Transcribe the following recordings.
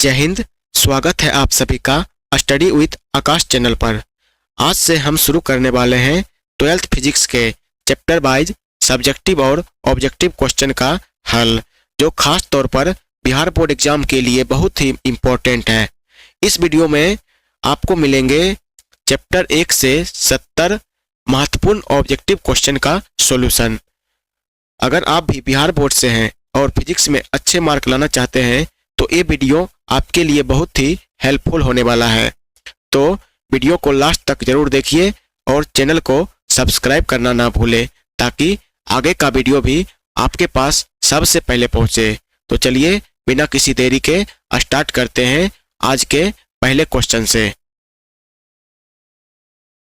जय हिंद। स्वागत है आप सभी का स्टडी विथ आकाश चैनल पर। आज से हम शुरू करने वाले हैं 12th फिजिक्स के चैप्टर वाइज सब्जेक्टिव और ऑब्जेक्टिव क्वेश्चन का हल, जो खास तौर पर बिहार बोर्ड एग्जाम के लिए बहुत ही इम्पोर्टेंट है। इस वीडियो में आपको मिलेंगे चैप्टर 1 से 70 महत्वपूर्ण ऑब्जेक्टिव क्वेश्चन का सॉल्यूशन। अगर आप भी बिहार बोर्ड से हैं और फिजिक्स में अच्छे मार्क लाना चाहते हैं तो ये वीडियो आपके लिए बहुत ही हेल्पफुल होने वाला है। तो वीडियो को लास्ट तक जरूर देखिए और चैनल को सब्सक्राइब करना ना भूलें, ताकि आगे का वीडियो भी आपके पास सबसे पहले पहुंचे। तो चलिए बिना किसी देरी के स्टार्ट करते हैं आज के पहले क्वेश्चन से।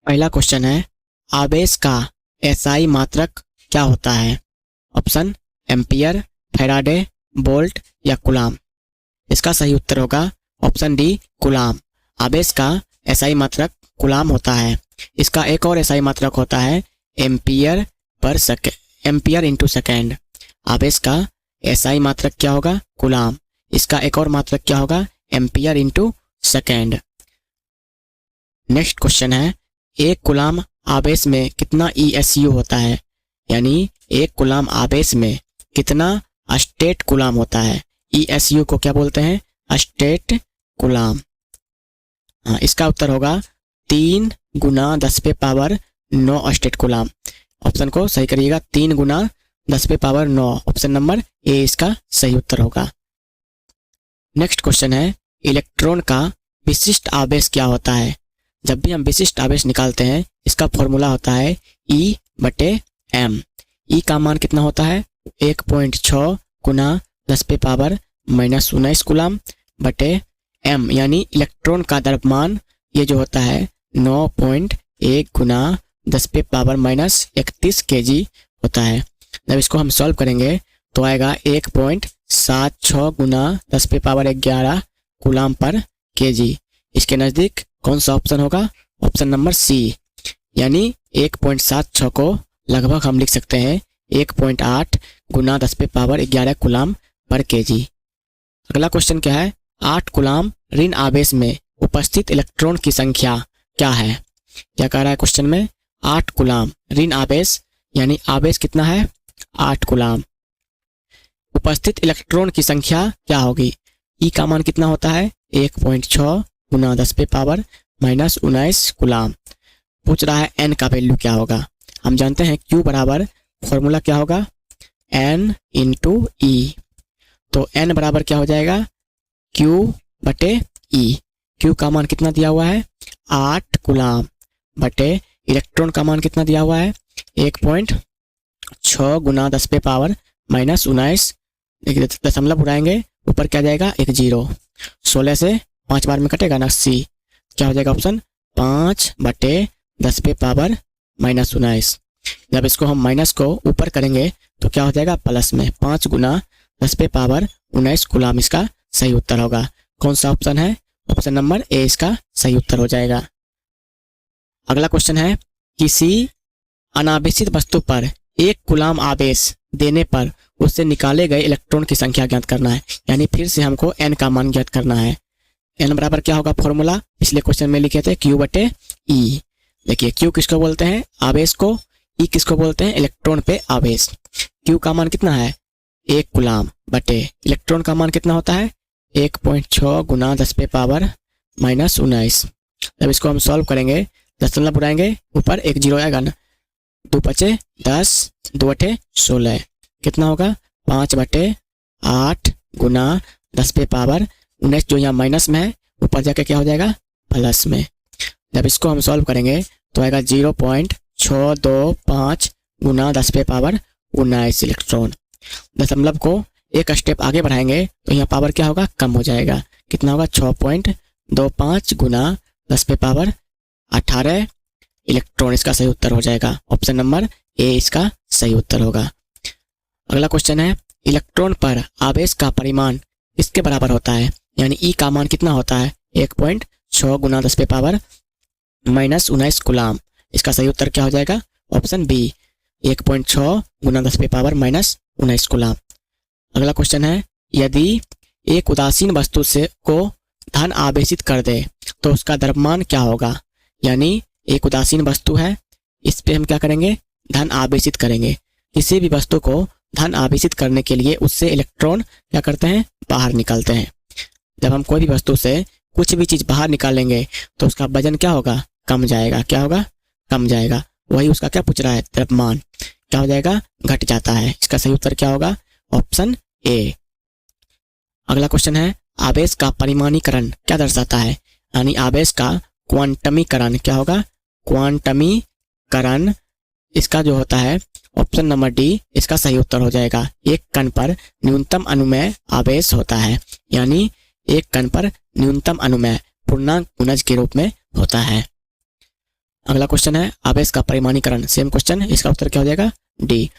पहला क्वेश्चन है, आवेश का एसआई मात्रक क्या होता है? ऑप्शन एम्पियर, फैराडे, वोल्ट या कूलाम। इसका सही उत्तर होगा ऑप्शन डी, कूलाम। आवेश का एसआई मात्रक कूलाम होता है। इसका एक और एसआई मात्रक होता है ampere per second, ampere into second. आवेश का एसआई मात्रक क्या होगा? कूलाम। इसका एक और मात्रक क्या होगा? Ampere into second. Next question है, एक कूलाम आवेश में कितना ESU होता है? यानी एक कूलाम आवेश में कितना स्टेट कूलाम होता है? ESU को क्या बोलते हैं? State coulomb. हाँ, इसका उत्तर होगा 3 गुना 10 पे पावर 9 स्टेट कूलाम। ऑप्शन को सही करिएगा, 3 गुना 10 पे पावर 9। ऑप्शन नंबर ए इसका सही उत्तर होगा। नेक्स्ट क्वेश्चन है, इलेक्ट्रॉन का विशिष्ट आवेश क्या होता है? जब भी हम विशिष्ट आवेश निकालते हैं इसका फॉर्मूला होता है E/m। E का मान कितना होता है? 1.6 गुना 10 पे पावर -19 कूलाम बटे m, यानी इलेक्ट्रॉन का द्रव्यमान ये जो होता है 9.1 गुना 10 पे पावर -31 kg होता है। जब इसको हम सॉल्व करेंगे तो आएगा 1.76 गुना 10 पे पावर 11 कूलाम पर kg। इसके नज़दीक कौन सा ऑप्शन होगा? ऑप्शन नंबर सी, यानी 1.76 को लगभग हम लिख सकते हैं 1.8 गुना 10 पे पावर 11 कूलाम पर kg। अगला क्वेश्चन क्या है, 8 कूलाम ऋण आवेश में उपस्थित इलेक्ट्रॉन की संख्या क्या है? क्या कह रहा है क्वेश्चन में? 8 कूलाम ऋण आवेश, यानी आवेश कितना है? 8 कूलाम। उपस्थित इलेक्ट्रॉन की संख्या क्या होगी? ई का मान कितना होता है? 1.6 गुना 10 पे पावर -19 कूलाम। पूछ रहा है n का वैल्यू क्या होगा? हम जानते हैं Q बराबर फॉर्मूला क्या होगा? n इंटू ई। तो n बराबर क्या हो जाएगा? Q बटे E। Q का मान कितना दिया हुआ है? 8 कूलाम बटे इलेक्ट्रॉन का मान कितना दिया हुआ है? 1.6 गुना 10 पे पावर -19। दशमलव उड़ाएंगे, ऊपर क्या जाएगा? एक 0। 16 से 5 बार में कटेगा ना, C। क्या हो जाएगा ऑप्शन? 5 बटे 10 पे पावर -19। जब इसको हम माइनस को ऊपर करेंगे तो क्या हो जाएगा? प्लस में 5 गुना 10 पे पावर 19 कूलाम इसका सही उत्तर होगा। कौन सा ऑप्शन है? ऑप्शन नंबर ए इसका सही उत्तर हो जाएगा। अगला क्वेश्चन है, किसी अनावेशित वस्तु पर 1 कूलाम आवेश देने पर उससे निकाले गए इलेक्ट्रॉन की संख्या ज्ञात करना है। यानी फिर से हमको n का मान ज्ञात करना है। n बराबर क्या होगा? फॉर्मूला पिछले क्वेश्चन में लिखे थे Q बटे E। देखिए Q किसको बोलते हैं? आवेश को। E किसको बोलते हैं? इलेक्ट्रॉन पे आवेश। Q का मान कितना है? 1 कूलाम बटे इलेक्ट्रॉन का मान कितना होता है? 1.6 गुना 10 पे पावर -19। जब इसको हम सॉल्व करेंगे, दशमलव उड़ाएंगे, ऊपर एक 0 आएगा ना, 2 पचे 10, 2 अठे 16। कितना होगा? 5 बटे 8 गुना 10 पे पावर 19, जो यहाँ माइनस में है, ऊपर जाके क्या हो जाएगा? प्लस में। जब इसको हम सॉल्व करेंगे तो आएगा 0.625 गुना 10 पे पावर 19 इलेक्ट्रॉन। दशमलव को एक स्टेप आगे बढ़ाएंगे तो यहाँ पावर क्या होगा? कम हो जाएगा। कितना होगा? 6.25 गुना 10 पे पावर 18 इलेक्ट्रॉन इसका सही उत्तर हो जाएगा। ऑप्शन नंबर ए इसका सही उत्तर होगा। अगला क्वेश्चन है, इलेक्ट्रॉन पर आवेश का परिमाण किसके बराबर होता है? यानी ई का मान कितना होता है? 1.6 गुना 10 पे पावर -19 कूलाम। इसका सही उत्तर क्या हो जाएगा? ऑप्शन बी, 1.6 गुना 10 पे पावर -19 कूलाम। अगला क्वेश्चन है, यदि एक उदासीन वस्तु से को धन आवेशित कर दे तो उसका द्रव्यमान क्या होगा। यानी एक उदासीन वस्तु है, इस पे हम क्या करेंगे, धन आवेशित करेंगे। किसी भी वस्तु को धन आवेशित करने के लिए उससे इलेक्ट्रॉन क्या करते हैं, बाहर निकलते हैं। जब हम कोई भी वस्तु से कुछ भी चीज बाहर निकालेंगे तो उसका वजन क्या होगा, कम जाएगा। क्या होगा, कम जाएगा। वही उसका क्या पूछ रहा है, द्रव्यमान क्या हो जाएगा, घट जाता है। इसका सही उत्तर क्या होगा, ऑप्शन ए। अगला क्वेश्चन है, आवेश का परिमाणीकरण क्या दर्शाता है। यानी आवेश का क्वांटमीकरण क्या होगा, क्वांटमीकरण इसका जो होता है ऑप्शन नंबर डी इसका सही उत्तर हो जाएगा। एक कण पर न्यूनतम अनुमेय आवेश होता है। यानी एक कण पर न्यूनतम अनुमेय पूर्णांक गुणज के रूप में होता है। अगला क्वेश्चन है, आवेश का परिमाणीकरण, सेम क्वेश्चन, इसका उत्तर क्या हो जाएगा, डी।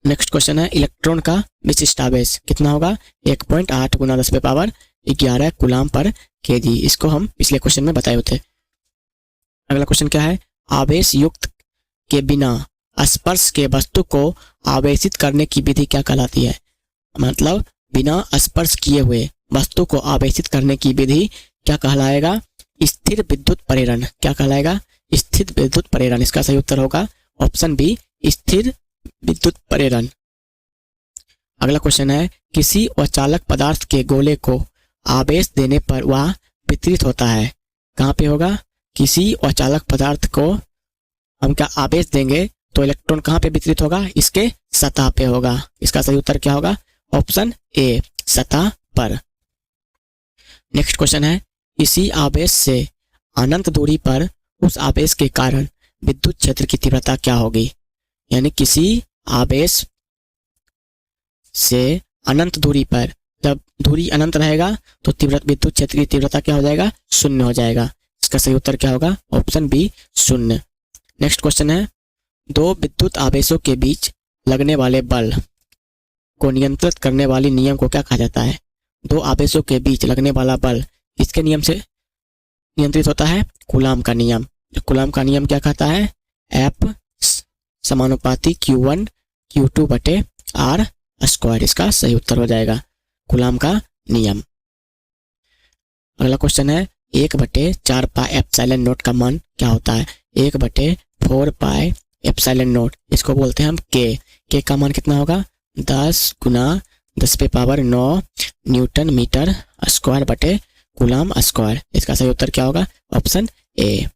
नेक्स्ट क्वेश्चन है, इलेक्ट्रॉन का विशिष्ट आवेश कितना होगा, 1.8 गुना 10 पे पावर 11 कूलाम पर केजी। इसको हम पिछले क्वेश्चन में बताए थे। अगला क्वेश्चन क्या है, आवेश युक्त के बिना स्पर्श के वस्तु को आवेशित करने की विधि क्या कहलाती है। मतलब बिना स्पर्श किए हुए वस्तु को आवेशित करने की विधि क्या कहलाएगा, स्थिर विद्युत प्रेरण। क्या कहलाएगा, स्थिर विद्युत प्रेरण। इसका सही उत्तर होगा ऑप्शन बी, स्थिर विद्युत प्रेरण। अगला क्वेश्चन है, किसी अचालक पदार्थ के गोले को आवेश देने पर वह वितरित होता है। कहाँ पे होगा, किसी अचालक पदार्थ को हम क्या आवेश देंगे तो इलेक्ट्रॉन कहाँ पे वितरित होगा, इसके सतह पे होगा। इसका सही उत्तर क्या होगा, ऑप्शन ए, सतह पर। नेक्स्ट क्वेश्चन है, इसी आवेश से अनंत दूरी पर उस आवेश के कारण विद्युत क्षेत्र की तीव्रता क्या होगी। यानी किसी आवेश से अनंत दूरी पर, जब दूरी अनंत रहेगा तो विद्युत क्षेत्र की तीव्रता क्या हो जाएगा, शून्य हो जाएगा। इसका सही उत्तर क्या होगा, ऑप्शन बी, शून्य। नेक्स्ट क्वेश्चन है, दो विद्युत आवेशों के बीच लगने वाले बल को नियंत्रित करने वाली नियम को क्या कहा जाता है। दो आवेशों के बीच लगने वाला बल किसके नियम से नियंत्रित होता है, कूलाम का नियम। कूलाम का नियम क्या कहता है, F समानुपाती Q1 Q2 बटे R स्क्वायर। इसका सही उत्तर हो जाएगा कूलाम का नियम। अगला क्वेश्चन है, 1/4 पाई एप्सिलॉन नॉट का मान क्या होता है। 1/4 पाई एप्सिलॉन नॉट, इसको बोलते हैं हम के का मान कितना होगा, 10 गुना 10 पे पावर 9 न्यूटन मीटर स्क्वायर बटे कूलाम स्क्वायर। इसका सही उत्तर क्या होगा, ऑप्शन ए।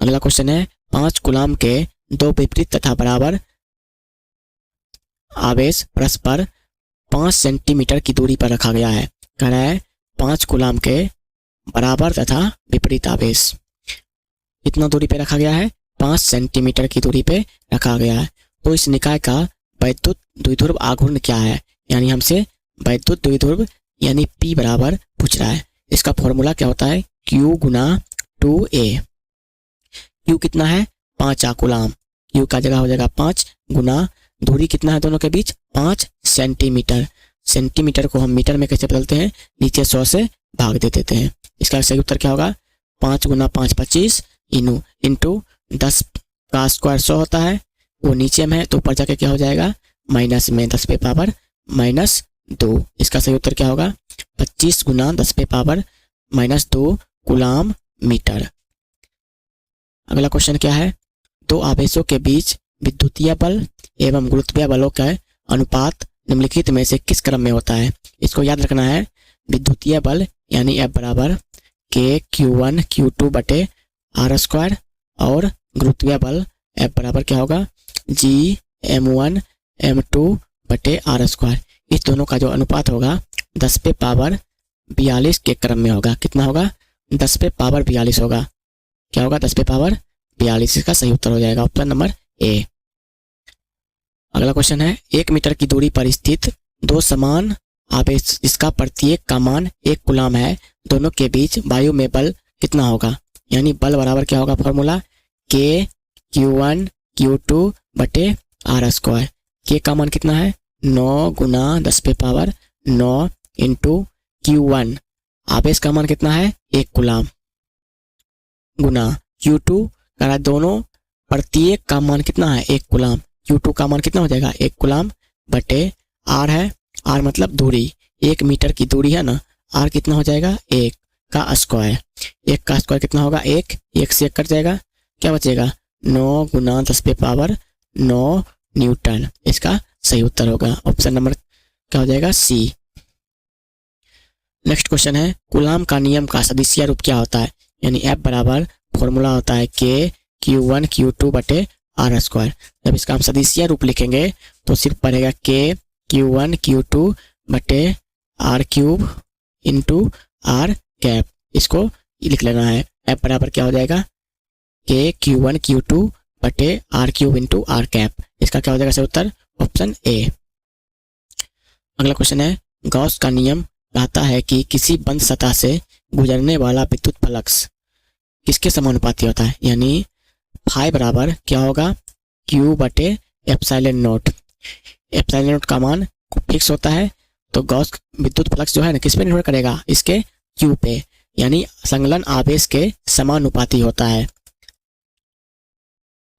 अगला क्वेश्चन है, 5 कूलाम के दो विपरीत तथा बराबर आवेश परस्पर 5 सेंटीमीटर की दूरी पर रखा गया है। कह रहा है 5 कूलाम के बराबर तथा विपरीत आवेश कितना दूरी पे रखा गया है, 5 सेंटीमीटर की दूरी पे रखा गया है। तो इस निकाय का वैद्युत द्विध्रुव आघूर्ण क्या है। यानी हमसे वैद्युत द्विध्रुव यानी P बराबर पूछ रहा है। इसका फॉर्मूला क्या होता है, Q गुना 2A। Q कितना है, 5 कूलाम। Q का जगह हो जाएगा 5 गुना दूरी कितना है दोनों के बीच, 5 सेंटीमीटर। सेंटीमीटर को हम मीटर में कैसे बदलते हैं, नीचे 100 से भाग दे देते हैं। इसका सही उत्तर क्या होगा, 5 गुना 5 25 इंटू 10 का स्क्वायर 100 होता है, वो नीचे में है तो ऊपर जाके क्या हो जाएगा, माइनस में 10 पे पावर -2। इसका सही उत्तर क्या होगा, 25 गुना 10 पे पावर -2 कूलाम मीटर। अगला क्वेश्चन क्या है, दो आवेशों के बीच विद्युतीय बल एवं गुरुत्वीय बलों का अनुपात निम्नलिखित में से किस क्रम में होता है। इसको याद रखना है, विद्युतीय बल यानी F बराबर K Q1 Q2 बटे R स्क्वायर और गुरुत्वीय बल F बराबर क्या होगा, G M1 M2 बटे R स्क्वायर। इस दोनों का जो अनुपात होगा 10 पे पावर 42 के क्रम में होगा। कितना होगा, 10 पे पावर 42 होगा। क्या होगा, 10 पे पावर 42। इसका सही उत्तर हो जाएगा ऑप्शन नंबर ए। अगला क्वेश्चन है, 1 मीटर की दूरी पर स्थित दो समान आवेश जिसका प्रत्येक का मान 1 कूलाम है, दोनों के बीच वायु में बल कितना होगा। यानी बल बराबर क्या होगा, फॉर्मूला K Q1 Q2 बटे R स्क्वायर। K का मान कितना है, 9 गुना 10 पे पावर 9 इंटू Q1 आवेश का मान कितना है, 1 कूलाम गुना Q2 करा, दोनों प्रत्येक का मान कितना है, 1 कूलाम। Q2 का मान कितना हो जाएगा, 1 कूलाम बटे R है, R मतलब दूरी, 1 मीटर की दूरी है ना, r कितना हो जाएगा 1 का स्क्वायर। 1 का स्क्वायर कितना होगा 1, 1 से 1 कट जाएगा, क्या बचेगा 9 गुना 10 पे पावर 9 न्यूटन। इसका सही उत्तर होगा ऑप्शन नंबर क्या हो जाएगा सी। नेक्स्ट क्वेश्चन है कूलाम का नियम का सदिशीय रूप क्या होता है, यानी F बराबर फॉर्मूला होता है K Q1 Q2 बटे R स्क्वायर। जब इसका हम सदिशीय रूप लिखेंगे तो सिर्फ पड़ेगा K Q1 Q2 बटे R cube into R cap. इसको लिख लेना है। F बराबर क्या हो जाएगा K Q1 Q2 बटे R cube into R cap. इसका क्या हो जाएगा सही उत्तर ऑप्शन ए। अगला क्वेश्चन है गॉस का नियम कहता है कि किसी बंद सतह से गुजरने वाला विद्युत फ्लक्स किसके समानुपाती होता है, यानी फाई बराबर क्या होगा Q बटे एप्सिलॉन नोट। एप्सिलॉन नोट का मान फिक्स होता है, तो गॉस विद्युत फ्लक्स जो है ना किस पे निर्भर करेगा, इसके Q पे, यानी संलग्न आवेश के समानुपाती होता है।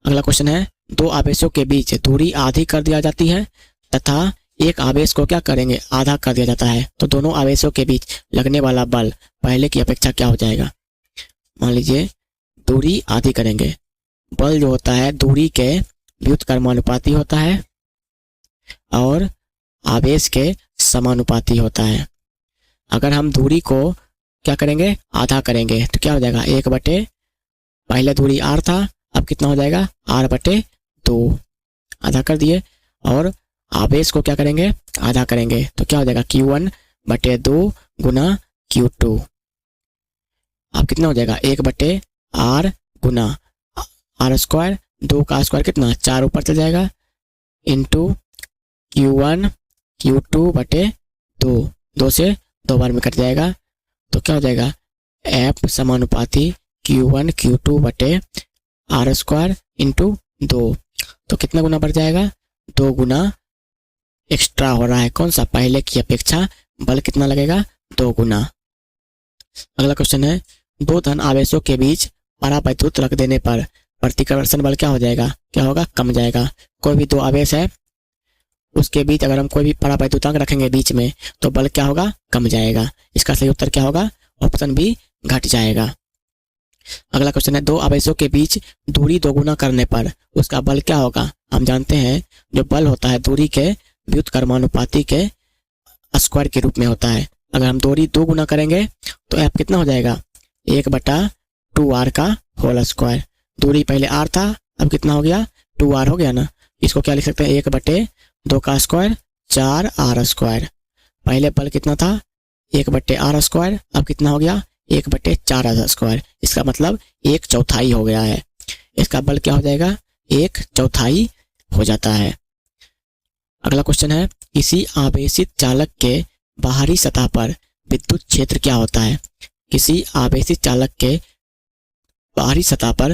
अगला क्वेश्चन है दो आवेशों के बीच दूरी आधी कर दिया जाती है तथा एक आवेश को क्या करेंगे आधा कर दिया जाता है, तो दोनों आवेशों के बीच लगने वाला बल पहले की अपेक्षा क्या हो जाएगा। मान लीजिए दूरी आधी करेंगे, बल जो होता है दूरी के व्युत्क्रमानुपाती होता है और आवेश के समानुपाती होता है। अगर हम दूरी को क्या करेंगे आधा करेंगे तो क्या हो जाएगा 1 बटे पहले दूरी r था, अब कितना हो जाएगा r बटे 2, आधा कर दिए, और आवेश को क्या करेंगे आधा करेंगे तो क्या हो जाएगा Q1 बटे 2 गुना Q2। अब कितना हो जाएगा 1 बटे R गुना R स्क्वायर, 2 का स्क्वायर कितना 4 ऊपर चल जाएगा इंटू Q1 Q2 बटे 2, 2 से 2 बार में कट जाएगा, तो क्या हो जाएगा F समानुपाती Q1 Q2 बटे R स्क्वायर इंटू 2, तो कितना गुना बढ़ जाएगा 2 गुना एक्स्ट्रा हो रहा है, कौन सा पहले की अपेक्षा बल कितना लगेगा 2 गुना। अगला क्वेश्चन है दो धन आवेशों के बीच परावैद्युत रख देने पर प्रतिकर्षण बल क्या हो जाएगा, क्या होगा कम जाएगा। कोई भी दो आवेश है उसके बीच अगर हम कोई भी परावैद्युतांक रखेंगे बीच में तो बल क्या होगा कम जाएगा। इसका सही उत्तर क्या होगा ऑप्शन बी घट जाएगा। अगला क्वेश्चन है दो आवेशों के बीच दूरी दोगुना करने पर उसका बल क्या होगा। हम जानते हैं जो बल होता है दूरी के व्युत्क्रमानुपाती के स्क्वायर के रूप में होता है। अगर हम दूरी 2 गुना करेंगे तो F कितना हो जाएगा 1 बटा 2R का होल स्क्वायर। दूरी पहले R था, अब कितना हो गया 2R हो गया ना, इसको क्या लिख सकते हैं 1 बटे 2 का स्क्वायर 4R स्क्वायर। पहले बल कितना था 1 बटे R स्क्वायर, अब कितना हो गया 1 बटे 4R स्क्वायर। इसका मतलब 1/4 हो गया है। इसका बल क्या हो जाएगा 1/4 हो जाता है। अगला क्वेश्चन है किसी आवेशित चालक के बाहरी सतह पर विद्युत क्षेत्र क्या होता है। किसी आवेशित चालक के बाहरी सतह पर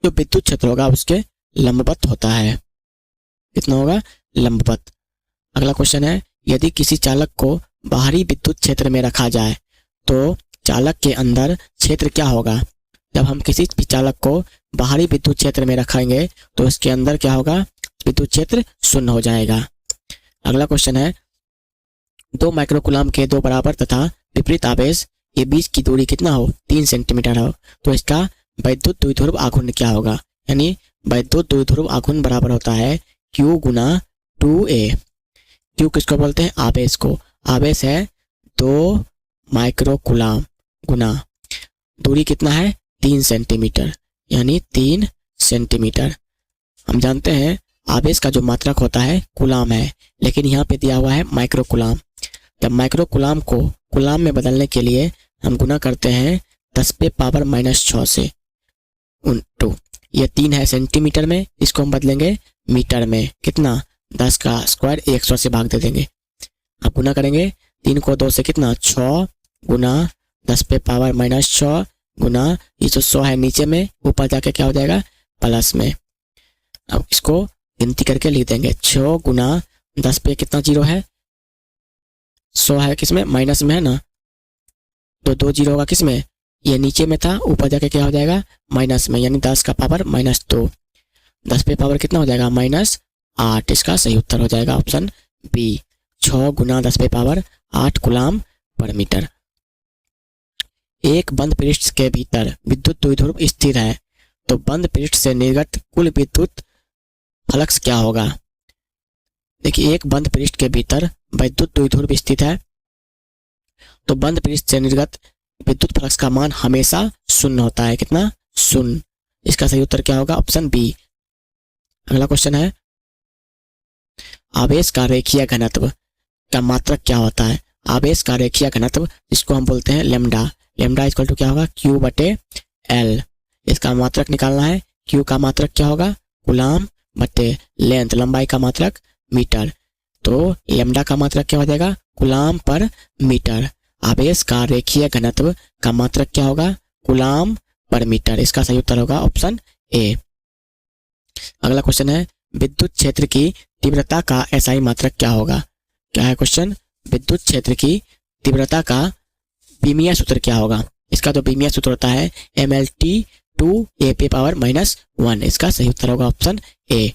जो विद्युत क्षेत्र होगा उसके लंबवत होता है, कितना होगा लंबवत। अगला क्वेश्चन है यदि किसी चालक को बाहरी विद्युत क्षेत्र में रखा जाए तो चालक के अंदर क्षेत्र क्या होगा। जब हम किसी भी चालक को बाहरी विद्युत क्षेत्र में रखेंगे तो उसके अंदर क्या होगा विद्युत क्षेत्र 0 हो जाएगा। अगला क्वेश्चन है 2 माइक्रोकूलाम के 2 बराबर तथा विपरीत आवेश के बीच की दूरी कितना हो 3 सेंटीमीटर हो, तो इसका वैद्युत द्विध्रुव आघूर्ण क्या होगा, यानी वैद्युत द्विध्रुव आघूर्ण बराबर होता है Q गुना 2A। Q किसको बोलते हैं आवेश को, आवेश है 2 माइक्रोकूलाम गुना दूरी कितना है 3 सेंटीमीटर, यानी 3 सेंटीमीटर। हम जानते हैं आवेश का जो मात्रक होता है कूलाम है, लेकिन यहाँ पे दिया हुआ है माइक्रोकूलाम। जब माइक्रोकूलाम को कूलाम में बदलने के लिए हम गुना करते हैं 10 पे पावर -6 से 2, ये 3 है सेंटीमीटर में, इसको हम बदलेंगे मीटर में, कितना 10 का स्क्वायर 100 से भाग दे देंगे। अब गुना करेंगे 3 को 2 से कितना 6 गुना 10 पे पावर -6 गुना ये जो 100 है नीचे में, ऊपर जाके क्या हो जाएगा प्लस में। अब इसको गिनती करके लिख देंगे 6 गुना 10 पे कितना 0 है 100 है किसमें माइनस में है ना, तो 2 0 होगा किसमें ये नीचे में था, ऊपर जाके क्या हो जाएगा माइनस में, यानी 10 का पावर -2, 10 पे पावर कितना हो जाएगा -8। इसका सही उत्तर हो जाएगा ऑप्शन बी 6 गुना 10 पे पावर 8 कूलाम पर मीटर। एक बंद पृष्ठ के भीतर विद्युत द्विध्रुव स्थिर है, तो बंद पृष्ठ से निर्गत कुल विद्युत फ्लक्स क्या होगा? देखिए, एक बंद पृष्ठ के भीतर विद्युत द्विध्रुव स्थित है, तो बंद पृष्ठ से निर्गत विद्युत फ्लक्स का मान हमेशा शून्य होता है। कितना? शून्य। इसका सही उत्तर क्या होगा? Option B. अगला क्वेश्चन है, आवेश का रेखीय घनत्व का मात्रक क्या होता है? आवेश का रेखीय घनत्व, जिसको हम बोलते हैं लेमडा। लेमडा इक्वल टू क्या होगा? क्यू बटे एल। इसका मात्रक निकालना है। क्यू का मात्रक क्या होगा? कूलाम बटे लेंथ, लंबाई का मात्रक मीटर। तो लेमडा का मात्रक क्या हो जाएगा? कूलाम पर मीटर। आवेश का रेखीय घनत्व का मात्रक क्या होगा? कूलाम पर मीटर। इसका सही उत्तर होगा ऑप्शन ए। अगला क्वेश्चन है, विद्युत क्षेत्र की तीव्रता का एसआई मात्रक क्या होगा? क्या है क्वेश्चन? विद्युत क्षेत्र की तीव्रता का बीमीय सूत्र क्या होगा? इसका तो बीमीय सूत्र होता है mLT/A⁻⁻1। इसका सही उत्तर होगा ऑप्शन ए।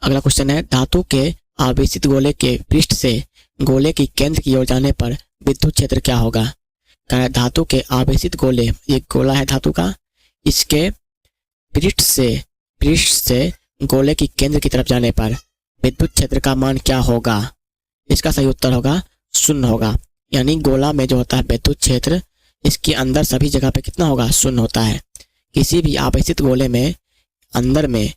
अगला क्वेश्चन है, धातु के आवेशित गोले के पृष्ठ से गोले की केंद्र की ओर जाने पर विद्युत क्षेत्र क्या होगा? कह रहा है धातु के आवेशित गोले, एक गोला है धातु का, इसके पृष्ठ से गोले की केंद्र की तरफ जाने पर विद्युत क्षेत्र का मान क्या होगा? इसका सही उत्तर होगा शून्य होगा। यानी गोला में जो होता है विद्युत क्षेत्र, इसके अंदर सभी जगह पे कितना होगा? शून्य होता है। किसी भी आवेशित गोले में अंदर में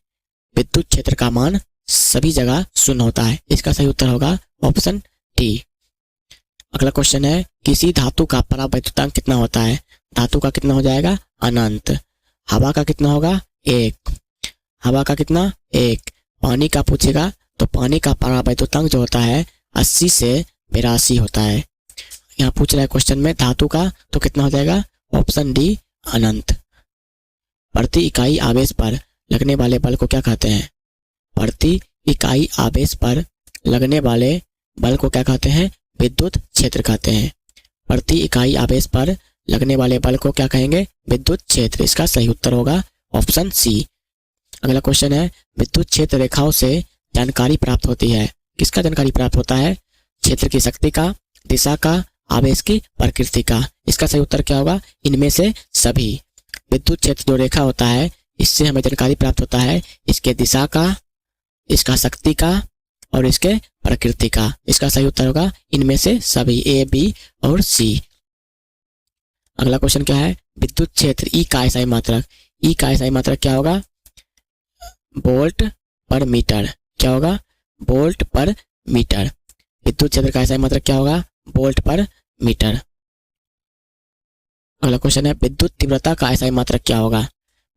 विद्युत क्षेत्र का मान सभी जगह शून्य होता है। इसका सही उत्तर होगा ऑप्शन डी। अगला क्वेश्चन है, किसी धातु का परावैद्युतांक कितना होता है? धातु का कितना हो जाएगा? अनंत। हवा का कितना होगा? 1। हवा का कितना? 1। पानी का पूछेगा तो पानी का परावैद्युतांक जो होता है 80 से 82 होता है। यहाँ पूछ रहा है क्वेश्चन में धातु का, तो कितना हो जाएगा? ऑप्शन डी, अनंत। प्रति इकाई आवेश पर लगने वाले बल को क्या कहते हैं? प्रति इकाई आवेश पर लगने वाले बल को क्या कहते हैं? विद्युत क्षेत्र कहते हैं। प्रति इकाई आवेश पर लगने वाले बल को क्या कहेंगे? विद्युत क्षेत्र। इसका सही उत्तर होगा ऑप्शन सी। अगला क्वेश्चन है, विद्युत क्षेत्र रेखाओं से जानकारी प्राप्त होती है। किसका जानकारी प्राप्त होता है? क्षेत्र की शक्ति का, दिशा का, आवेश की प्रकृति का। इसका सही उत्तर क्या होगा? इनमें से सभी। विद्युत क्षेत्र जो रेखा होता है, इससे हमें जानकारी प्राप्त होता है इसके दिशा का, इसका शक्ति का और इसके प्रकृति का। इसका सही उत्तर होगा इनमें से सभी, ए, बी और सी। अगला क्वेश्चन क्या है, विद्युत क्षेत्र ई का एसआई मात्रक। ई का एसआई मात्रक क्या होगा? वोल्ट पर मीटर। क्या होगा? वोल्ट पर मीटर। विद्युत क्षेत्र का एसआई मात्रक क्या होगा? वोल्ट पर मीटर। अगला क्वेश्चन है, विद्युत तीव्रता का एसआई मात्रक क्या होगा?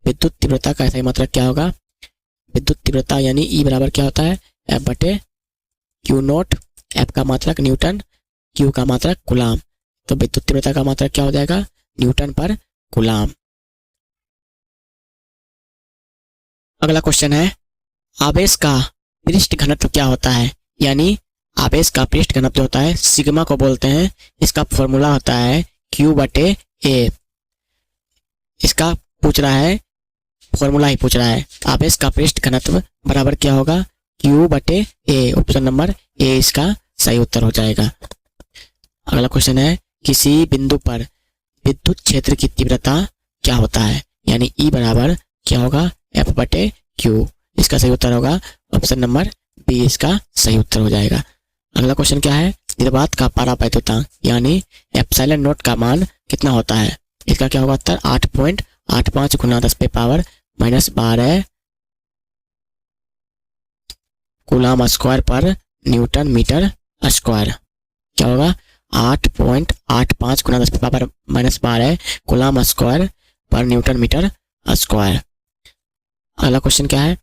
विद्युत तीव्रता का एसआई मात्रक क्या होगा? विद्युत तीव्रता यानी ई बराबर क्या होता है? एफ बटे क्यू नोट। एफ का मात्रक न्यूटन, क्यू का मात्रक कूलाम। तो विद्युत तीव्रता का मात्रक क्या हो जाएगा? न्यूटन पर कूलाम। अगला क्वेश्चन है, आवेश का पृष्ठ घनत्व क्या होता है? यानी आवेश का पृष्ठ घनत्व होता है, सिग्मा को बोलते हैं। इसका फॉर्मूला होता है क्यू बटे ए। इसका पूछ रहा है, फॉर्मूला ही पूछ रहा है। आवेश का पृष्ठ घनत्व बराबर क्या होगा? क्यू बटे ए। ऑप्शन नंबर ए इसका सही उत्तर हो जाएगा। अगला क्वेश्चन है, किसी बिंदु पर विद्युत क्षेत्र की तीव्रता क्या होता है? यानी ई बराबर क्या होगा? एफ बटे क्यू। इसका सही उत्तर होगा ऑप्शन नंबर बी, इसका सही उत्तर हो जाएगा। अगला क्वेश्चन क्या है, निर्वात का परावैद्युतांक यानी एप्सिलॉन नॉट का मान कितना होता है? इसका क्या होगा उत्तर? 8.85 गुना 10⁻⁻12 कूलाम स्क्वायर पर न्यूटन मीटर स्क्वायर। क्या होगा? 8.85 गुना 10⁻⁻12 कूलाम स्क्वायर पर न्यूटन मीटर स्क्वायर। अगला क्वेश्चन क्या है,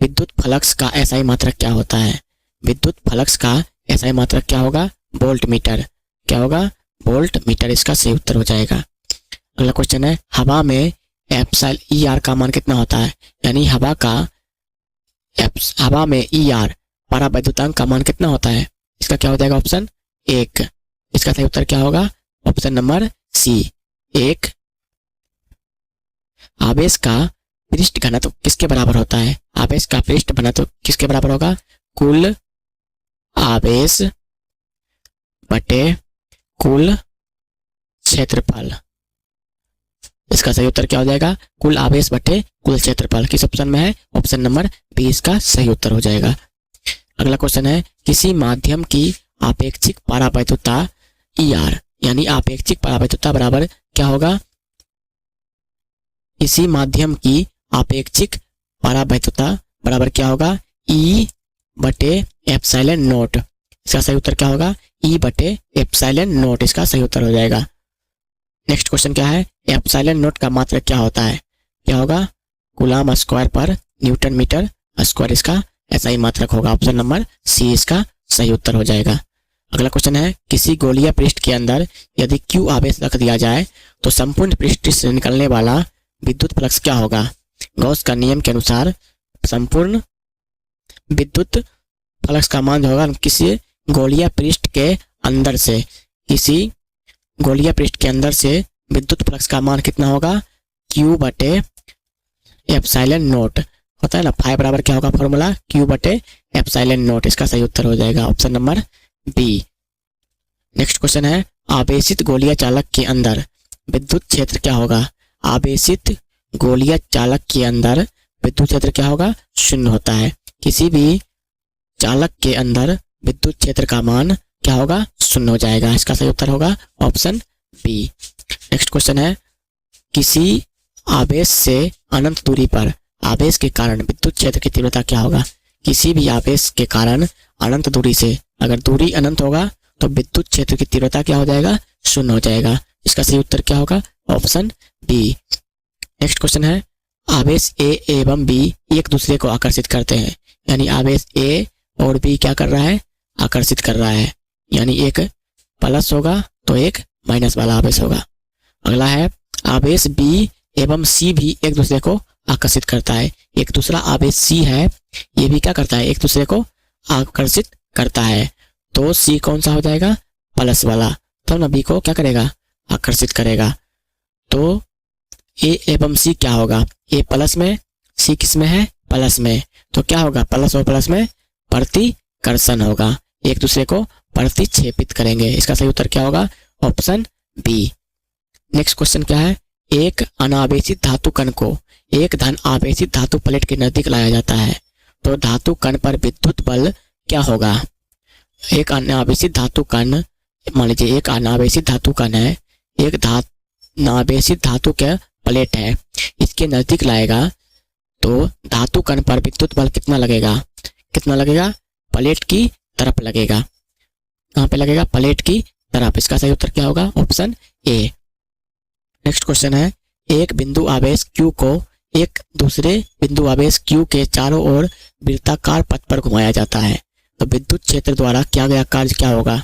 विद्युत फ्लक्स का एसआई मात्रक क्या होता है? विद्युत फ्लक्स का एसआई मात्रक क्या होगा? Volt meter. क्या होगा? Volt meter. इसका सही उत्तर हो जाएगा। अगला क्वेश्चन है, हवा में एप्सिलॉन ई आर का मान कितना होता है? यानी हवा में ई आर परावैद्युतांक का मान कितना होता है? इसका क्या हो जाएगा? ऑप्शन 1। इसका सही उत्तर क्या होगा? Option number C, 1। आवेश का पृष्ठ घनत्व किसके बराबर होता है? आवेश का पृष्ठ घनत्व किसके बराबर होगा? कुल आवेश बटे कुल क्षेत्रफल। इसका सही उत्तर क्या हो जाएगा? कुल आवेश बटे कुल क्षेत्रफल। किस ऑप्शन में है? ऑप्शन नंबर बी इसका सही उत्तर हो जाएगा। अगला क्वेश्चन है, किसी माध्यम की आपेक्षिक परावैद्युता ER, यानी आपेक्षिक परावैद्युता बराबर क्या होगा? इसी माध्यम की आपेक्षिक परावैद्युता बराबर क्या होगा? E बटे एप्सिलॉन नॉट। इसका सही उत्तर क्या होगा? E बटे एप्सिलॉन नॉट इसका सही उत्तर हो जाएगा। नेक्स्ट क्वेश्चन क्या है? एप्सिलॉन नॉट का मात्रक क्या होता है? क्या होगा? कूलम स्क्वायर पर न्यूटन मीटर स्क्वायर इसका SI मात्रक होगा। ऑप्शन नंबर सी इसका सही उत्तर हो जाएगा। अगला क्वेश्चन है, किसी गोलीय पृष्ठ के अंदर यदि Q आवेश रख दिया जाए तो संपूर्ण पृष्ठ से निकलने वाला विद्युत फ्लक्स क्या होगा? गॉस का नियम के अनुसार संपूर्ण विद्युत फ्लक्स का मान होगा किसी गोलीय पृष्ठ के अंदर से, किसी गोलीय पृष्ठ के अंदर से विद्युत फ्लक्स का मान कितना होगा? Q बटे एप्सिलॉन नॉट होता है ना, फाई बराबर क्या होगा फॉर्मूला? Q बटे एप्सिलॉन नॉट। इसका सही उत्तर हो जाएगा option number B. Next question है, आवेशित गोलीय चालक के अंदर विद्युत क्षेत्र क्या होगा? आवेशित गोलीय चालक के अंदर विद्युत क्षेत्र क्या होगा? शून्य होता है। किसी भी चालक के अंदर विद्युत क्षेत्र का मान क्या होगा? शून्य हो जाएगा। इसका सही उत्तर होगा ऑप्शन बी। नेक्स्ट क्वेश्चन है, किसी आवेश से अनंत दूरी पर आवेश के कारण विद्युत क्षेत्र की तीव्रता क्या होगा? किसी भी आवेश के कारण अनंत दूरी से, अगर दूरी अनंत होगा तो विद्युत क्षेत्र की तीव्रता क्या हो जाएगा? शून्य हो जाएगा। इसका सही उत्तर क्या होगा? Option B. नेक्स्ट क्वेश्चन है, आवेश A एवं B एक दूसरे को आकर्षित करते हैं, यानी आवेश A और B क्या कर रहा है? आकर्षित कर रहा है, यानी एक प्लस होगा तो एक माइनस वाला आवेश होगा। अगला है, आवेश B एवं C भी एक दूसरे को आकर्षित करता है। एक दूसरा आवेश C है, ये भी क्या करता है? एक दूसरे को आकर्षित करता है। तो C कौन सा हो जाएगा? प्लस वाला। तब ना B को क्या करेगा? आकर्षित करेगा। तो A एवं C क्या होगा? A प्लस में, C किस में है? प्लस में। तो क्या होगा? प्लस और प्लस में प्रतिकर्षण होगा, एक दूसरे को प्रतिक्षेपित करेंगे। इसका सही उत्तर क्या होगा? Option B. नेक्स्ट क्वेश्चन क्या है, एक अनावेशित धातु कण को एक धन आवेशित धातु प्लेट के नजदीक लाया जाता है तो धातु कण पर विद्युत बल क्या होगा? एक अनावेशित धातु कण, मान लीजिए एक अनावेशित धातु कण है, एक अनावेशित धातु के प्लेट है, इसके नजदीक लाएगा तो धातु कण पर विद्युत बल कितना लगेगा? कितना लगेगा? प्लेट की तरफ लगेगा। कहाँ पे लगेगा? प्लेट की तरफ। इसका सही उत्तर क्या होगा? Option A. नेक्स्ट क्वेश्चन है, एक बिंदु आवेश Q को एक दूसरे बिंदु आवेश Q के चारों ओर वृत्ताकार पथ पर घुमाया जाता है तो विद्युत क्षेत्र द्वारा किया गया कार्य क्या होगा?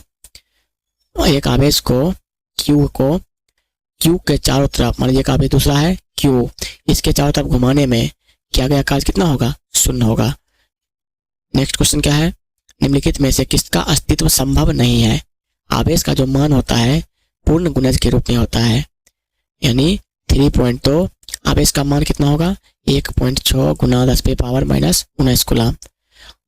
एक आवेश को Q के चारों तरफ, मान लीजिए एक आवेश दूसरा है Q, इसके चारों तरफ घुमाने में किया गया कार्य कितना होगा? शून्य होगा। नेक्स्ट क्वेश्चन क्या है, निम्नलिखित में से किसका अस्तित्व संभव नहीं है? आवेश का जो मान होता है पूर्ण गुणज के रूप में होता है, यानी 3.2 आवेश का मान कितना होगा? 1.6 गुना 10⁻⁻19 कूलम।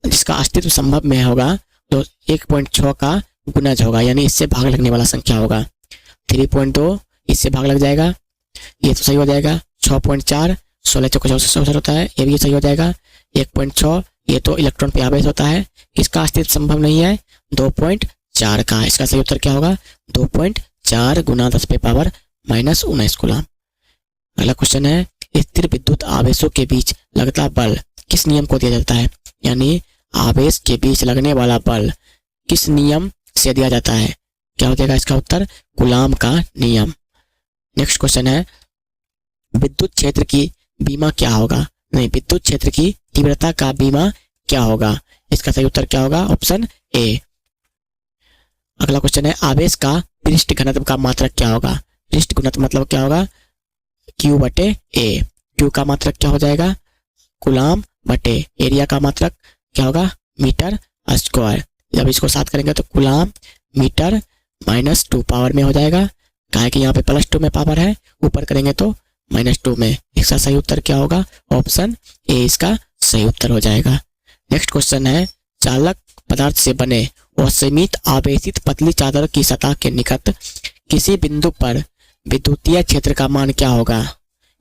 जिसका अस्तित्व संभव में होगा तो 1.6 का गुणज होगा, यानी इससे भाग लगने वाला संख्या होगा। 3.2 इससे भाग लग जाएगा, ये तो सही हो जाएगा। 6.4 16 चौके 64 होता है, ये भी सही हो जाएगा। 1.6 ये तो इलेक्ट्रॉन पे आवेश होता है। किसका अस्तित्व संभव नहीं है? 2.4 का। इसका सही उत्तर क्या होगा? 2.4 गुना 10⁻⁻19 कूलम। अगला क्वेश्चन है, स्थिर विद्युत आवेशों के बीच लगता बल किस नियम को दिया जाता है? यानी आवेश के बीच लगने वाला बल किस नियम से दिया जाता है? क्या हो जाएगा इसका उत्तर? कूलम का नियम। नेक्स्ट क्वेश्चन है, विद्युत क्षेत्र की बीमा क्या होगा? नहीं, विद्युत क्षेत्र की तीव्रता का बीमा क्या होगा? इसका सही उत्तर क्या होगा? Option A. अगला क्वेश्चन है, आवेश का पृष्ठ घनत्व का मात्रक क्या होगा? पृष्ठ घनत्व मतलब क्या होगा? Q बटे ए। Q का मात्रक क्या हो जाएगा? कूलम बटे एरिया का मात्रक क्या होगा? Metre square. जब इसको साथ करेंगे तो कूलम मीटर -2 पावर में हो जाएगा, काहे कि यहाँ पे +2 में पावर है, ऊपर करेंगे तो -2 में। इसका सही उत्तर क्या होगा? ऑप्शन ए इसका सही उत्तर हो जाएगा। नेक्स्ट क्वेश्चन है, चालक पदार्थ से बने और सीमित आवेशित पतली चादर की सतह के निकट किसी बिंदु पर विद्युतीय क्षेत्र का मान क्या होगा?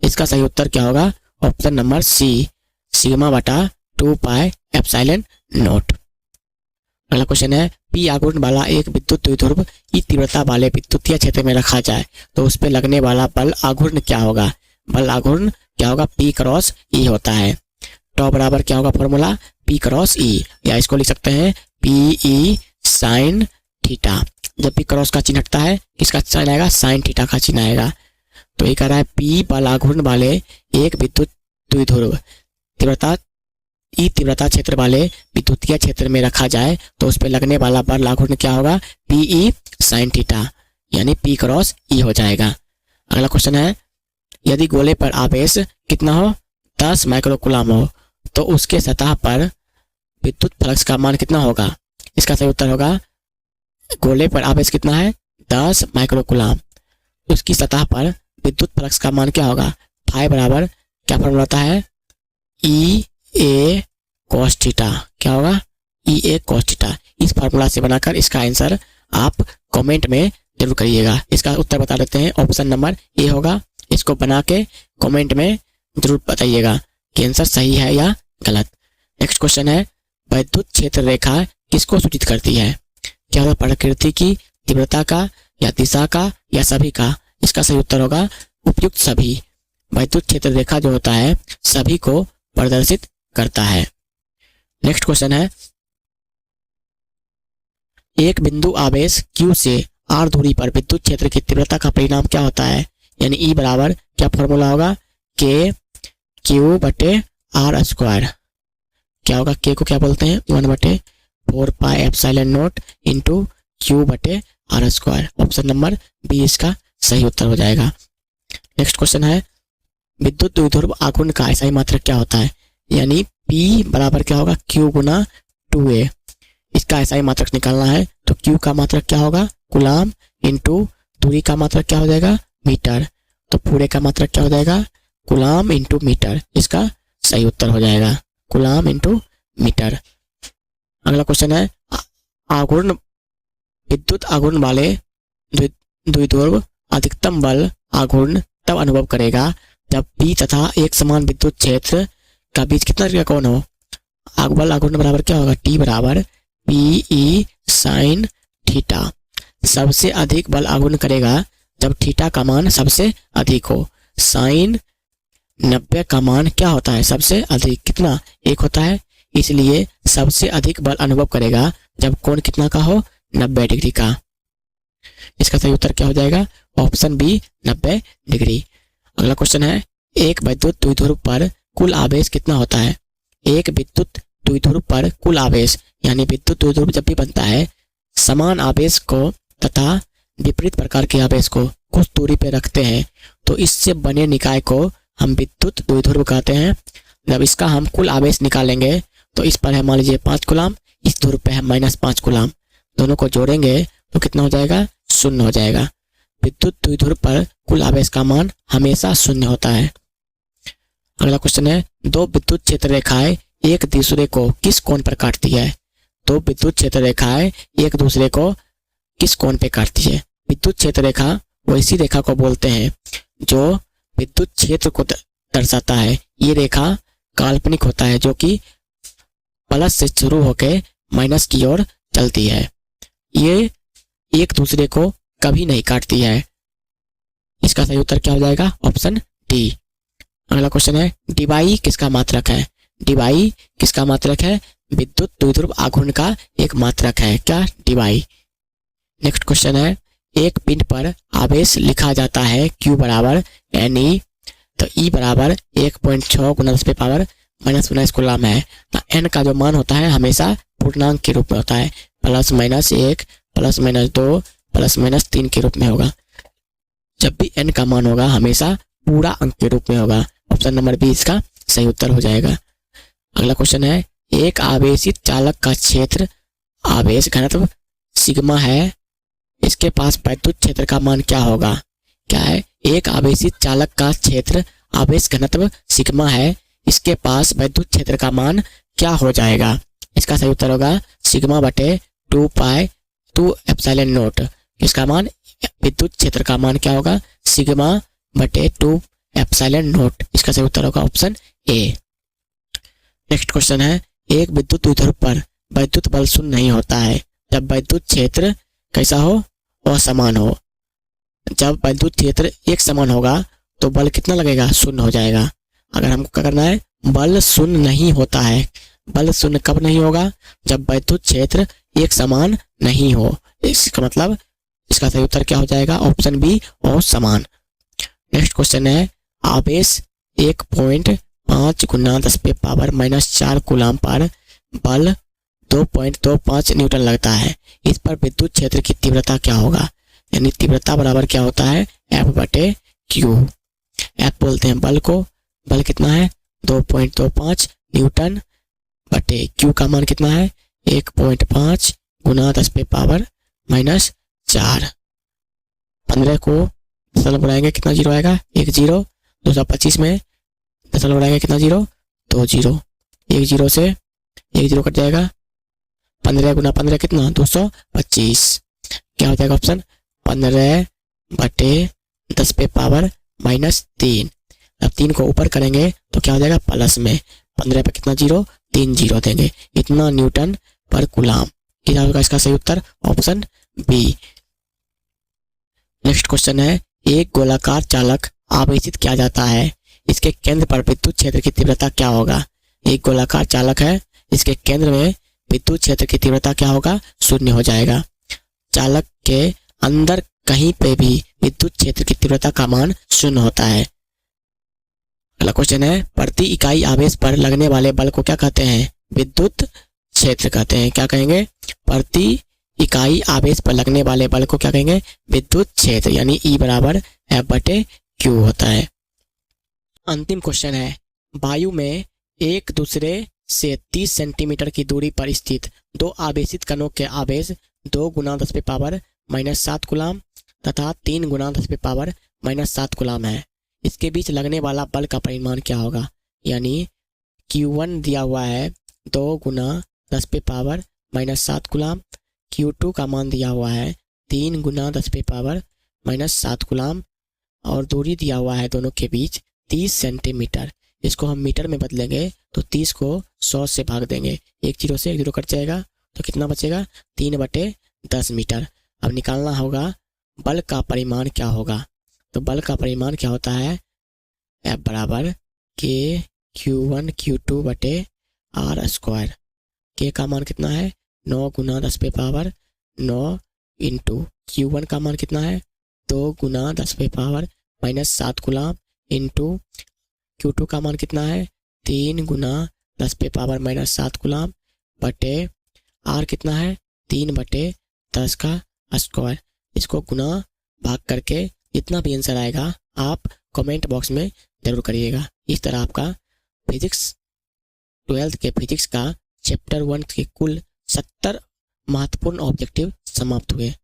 इसका सही उत्तर क्या होगा? ऑप्शन नंबर सी, सिग्मा बटा 2 पाई एप्सिलॉन नॉट। अगला क्वेश्चन है, पी आघूर्ण वाला एक विद्युत द्विध्रुव की तीव्रता वाले विद्युतीय क्षेत्र में रखा जाए तो उस पर लगने वाला बल आघूर्ण क्या होगा? बल आघूर्ण क्या होगा? पी क्रॉस ई होता है। टॉ बराबर क्या होगा फॉर्मूला? पी क्रॉस ई, या इसको लिख सकते हैं पी ई साइन थीटा। जब पी क्रॉस का चिन्ह हटता है किसका साइन आएगा? साइन थीटा का चिन्ह आएगा। तो ये कह रहा है पी बल आघूर्ण वाले एक विद्युत द्विध्रुव तीव्रता क्षेत्र वाले विद्युतीय क्षेत्र में रखा जाए तो उस पर लगने वाला बल आघूर्ण क्या होगा? पी ई साइन थीटा, यानी पी क्रॉस ई हो जाएगा। अगला क्वेश्चन है, यदि गोले पर आवेश कितना हो? 10 माइक्रोकूलम हो तो उसके सतह पर विद्युत फ्लक्स का मान कितना होगा? इसका सही उत्तर होगा, गोले पर आवेश कितना है? 10 माइक्रोकूलम, उसकी सतह पर विद्युत फ्लक्स का मान क्या होगा? फाई बराबर क्या फॉर्मूला होता है? ई ए कॉस थीटा। क्या होगा? ई ए कॉस थीटा। इस फार्मूला से बनाकर इसका आंसर आप कमेंट में जरूर करिएगा। इसका उत्तर बता देते हैं, ऑप्शन नंबर ए होगा। इसको बना के कमेंट में जरूर बताइएगा कि आंसर सही है या गलत। नेक्स्ट क्वेश्चन है, विद्युत क्षेत्र रेखा किसको सूचित करती है? क्या होगा? प्रकृति की, तीव्रता का, या दिशा का, या सभी का? इसका सही उत्तर होगा उपयुक्त सभी। विद्युत क्षेत्र रेखा जो होता है सभी को प्रदर्शित करता है। नेक्स्ट क्वेश्चन है, एक बिंदु आवेश Q से R दूरी पर विद्युत क्षेत्र की तीव्रता का परिणाम क्या होता है? यानी E बराबर क्या फॉर्मूला होगा? K Q बटे R स्क्वायर। क्या होगा? K को क्या बोलते हैं? 1/4 pi epsilon naught into Q बटे R square. Option number B इसका सही उत्तर हो जाएगा। नेक्स्ट क्वेश्चन है, विद्युत द्विध्रुव आघूर्ण का SI मात्रक क्या होता है? यानी P बराबर क्या होगा? Q गुना 2A। इसका SI मात्रक निकालना है तो Q का मात्रक क्या होगा? कूलाम इंटू दूरी का मात्रक क्या हो जाएगा? मीटर। तो पूरे का मात्रक क्या हो जाएगा? Coulomb into metre. इसका सही उत्तर हो जाएगा कूलाम इंटू मीटर। अगला क्वेश्चन है, आघूर्ण विद्युत आघूर्ण वाले द्विध्रुव अधिकतम बल आघूर्ण तब अनुभव करेगा जब P तथा एक समान विद्युत क्षेत्र का बीच कितना का कोण हो? बल आघूर्ण बराबर क्या होगा? T बराबर पी ई साइन थीटा। सबसे अधिक बल आघूर्ण करेगा जब थीटा का मान सबसे अधिक हो। साइन 90 का मान क्या होता है? सबसे अधिक कितना? 1 होता है। इसलिए सबसे अधिक बल अनुभव करेगा जब कोण कितना का हो? 90 डिग्री का। इसका सही उत्तर क्या हो जाएगा? Option B 90 degree. अगला क्वेश्चन है, एक विद्युत द्विध्रुव पर कुल आवेश कितना होता है? एक विद्युत द्विध्रुव पर कुल आवेश, यानी विद्युत द्विध्रुव जब भी बनता है समान आवेश को तथा विपरीत प्रकार के आवेश को कुछ दूरी पे रखते हैं तो इससे बने निकाय को हम विद्युत द्विध्रुव कहते हैं। जब इसका हम कुल आवेश निकालेंगे तो इस पर है मान लीजिए 5 कूलाम, इस ध्रुव पे है -5 कूलाम, दोनों को जोड़ेंगे तो कितना हो जाएगा? 0 हो जाएगा। विद्युत द्विध्रुव पर कुल आवेश का मान हमेशा 0 होता है। अगला क्वेश्चन है, दो विद्युत क्षेत्र रेखाएं एक दूसरे को किस कोण पर काटती है? दो विद्युत क्षेत्र रेखाएं एक दूसरे को किस कोण पे काटती है? विद्युत क्षेत्र रेखा वैसी रेखा को बोलते हैं जो विद्युत क्षेत्र को दर्शाता है। ये रेखा काल्पनिक होता है जो कि प्लस से शुरू होकर माइनस की ओर चलती है। ये एक दूसरे को कभी नहीं काटती है। इसका सही उत्तर क्या हो जाएगा? Option D. अगला क्वेश्चन है, डिवाई किसका मात्रक है? डिवाई किसका मात्रक है? विद्युत द्विध्रुव आघूर्ण का एक मात्रक है। क्या? डिवाई। नेक्स्ट क्वेश्चन है, एक पिंड पर आवेश लिखा जाता है Q बराबर NE, तो E बराबर 1.6 गुना 10⁻⁻⁻ कूलाम है। तो N का जो मान होता है हमेशा पूर्णांक के रूप में होता है, +-1 +-2 +-3 के रूप में होगा। जब भी N का मान होगा हमेशा पूरा अंक के रूप में होगा। ऑप्शन नंबर बी इसका सही उत्तर हो जाएगा। अगला क्वेश्चन है, एक आवेशित चालक का क्षेत्र आवेश घनत्व सिग्मा है, इसके पास विद्युत क्षेत्र का मान क्या होगा? क्या है? एक आवेशित चालक का क्षेत्र आवेश घनत्व सिग्मा है, इसके पास विद्युत क्षेत्र का मान क्या हो जाएगा? इसका सही उत्तर होगा सिग्मा बटे 2 पाई 2 एप्सिलॉन नॉट, इसका मान विद्युत क्षेत्र का मान क्या होगा, सिग्मा बटे 2 एप्सिलॉन नॉट। इसका सही उत्तर होगा ऑप्शन ए। नेक्स्ट क्वेश्चन है, एक विद्युत द्विध्रुव पर वैद्युत बल शून्य नहीं होता है जब वैद्युत क्षेत्र कैसा हो, असमान हो। जब वैद्युत क्षेत्र एक समान होगा तो बल कितना लगेगा, शून्य हो जाएगा। अगर हमको क्या करना है, बल शून्य नहीं होता है। बल शून्य कब नहीं होगा, जब वैद्युत क्षेत्र एक समान नहीं हो। इसका मतलब इसका सही उत्तर क्या हो जाएगा, ऑप्शन बी, असमान। नेक्स्ट क्वेश्चन है, आवेश 1.5 गुना 10⁻⁻4 कूलाम पर बल 2.25 न्यूटन लगता है। इस पर विद्युत क्षेत्र की तीव्रता क्या होगा, यानी तीव्रता बराबर क्या होता है, F बटे क्यू। F बोलते हैं बल को, बल कितना है 2.25 न्यूटन बटे क्यू का मान कितना है 1.5 गुना 10⁻⁻4। 15 को दशमलव बढ़ाएंगे कितना जीरो आएगा, 1 0। 225 में दशमलव बढ़ाएंगे कितना जीरो, 2 0। 1 0 से 1 0 कट जाएगा। 15 गुना 15 कितना 225। क्या हो जाएगा ऑप्शन 15 बटे 10⁻⁻3। अब 3 को ऊपर करेंगे तो क्या हो जाएगा प्लस में, 15 पे कितना जीरो, 3 0 देंगे, इतना न्यूटन पर कूलाम। क्या होगा इसका सही उत्तर, ऑप्शन बी। नेक्स्ट क्वेश्चन है, एक गोलाकार चालक आवेशित किया जाता है, इसके केंद्र पर विद्युत क्षेत्र की तीव्रता क्या होगा। एक गोलाकार चालक है, इसके केंद्र में विद्युत क्षेत्र की तीव्रता क्या होगा, शून्य हो जाएगा। चालक के अंदर कहीं पे भी विद्युत क्षेत्र की तीव्रता का मान शून्य होता है। अगला क्वेश्चन है, प्रति इकाई आवेश पर लगने वाले बल को क्या कहते हैं, विद्युत क्षेत्र कहते हैं। क्या कहेंगे, प्रति इकाई आवेश पर लगने वाले बल को क्या कहेंगे, विद्युत क्षेत्र, यानी E बराबर F बटे Q होता है। अंतिम क्वेश्चन है, वायु में एक दूसरे से 30 सेंटीमीटर की दूरी पर स्थित दो आवेशित कणों के आवेश 2 गुना 10⁻⁻7 कूलाम तथा 3 गुना 10⁻⁻7 कूलाम है। इसके बीच लगने वाला बल का परिमाण क्या होगा, यानी Q1 दिया हुआ है 2 गुना 10⁻⁻7 कूलाम, Q2 का मान दिया हुआ है 3 गुना 10⁻⁻7 कूलाम और दूरी दिया हुआ है दोनों के बीच 30 सेंटीमीटर। इसको हम मीटर में बदलेंगे तो 30 को 100 से भाग देंगे, 1 0 से 1 0 कट जाएगा तो कितना बचेगा 3/10 मीटर। अब निकालना होगा बल का परिमाण क्या होगा, तो बल का परिमाण क्या होता है, F बराबर K Q1 Q2 बटे R स्क्वायर। K का मान कितना है 9 गुना 10⁻9 इंटू Q1 का मान कितना है 2 गुना 10⁻⁻7 कूलाम इंटू Q2 का मान कितना है 3 गुना 10⁻⁻7 कूलाम बटे R कितना है 3/10 का स्क्वायर। इसको गुना भाग करके जितना भी आंसर आएगा आप कमेंट बॉक्स में जरूर करिएगा। इस तरह आपका फिजिक्स 12th के फिजिक्स का चैप्टर 1 के कुल 70 महत्वपूर्ण ऑब्जेक्टिव समाप्त हुए।